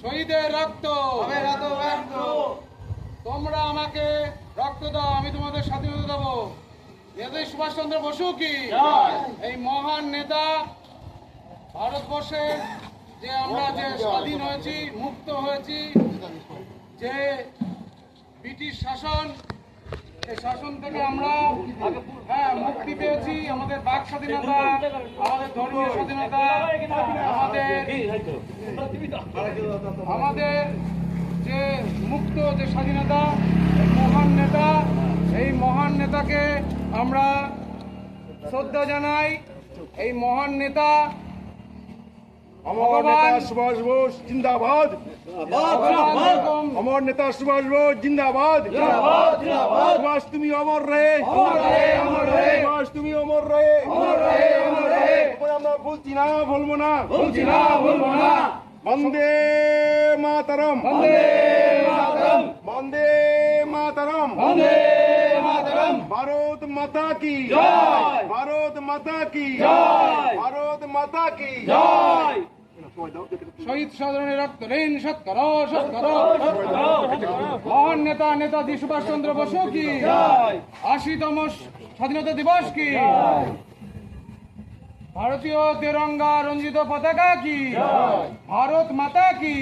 শহীদের রক্ত তোমরা আমাকে রক্ত দাও, আমি তোমাদের স্বাধীনতা দেবো। নেতাজি সুভাষচন্দ্র বসু কি এই মহান নেতা, ভারতবর্ষের যে আমরা যে স্বাধীন হয়েছি, মুক্ত হয়েছি, যে ব্রিটিশ শাসন, এই শাসন থেকে আমরা মুক্তি পেয়েছি। আমাদের বাক স্বাধীনতা, আমাদের ধর্মীয় স্বাধীনতা, আমাদের যে মুক্ত যে স্বাধীনতা, মহান নেতা, এই মহান নেতাকে আমরা শ্রদ্ধা জানাই। এই মহান নেতা অমর নেতা সুভাষ বোস জিন্দাবাদ। অমর নেতা সুভাষ বোস জিন্দাবাদ। সুভাষ তুমি অমর রহে, সুভাষ তুমি অমর রহে। আমরা বলছি না, বলবো না। বন্দে মাতরম, বন্দে মাতরম। ভারত মাতা কি, ভারত মাতা কি, ভারত মাতা কি। শহীদ সাধারণের রক্ত ঋণ শোধ করো, শোধ করো। মহান নেতা নেতাজি সুভাষচন্দ্র বসু কি ৮০তম স্বাধীনতা দিবস কি, ভারতীয় তিরঙ্গা রঞ্জিত পতাকা কি, ভারত মাতা কি।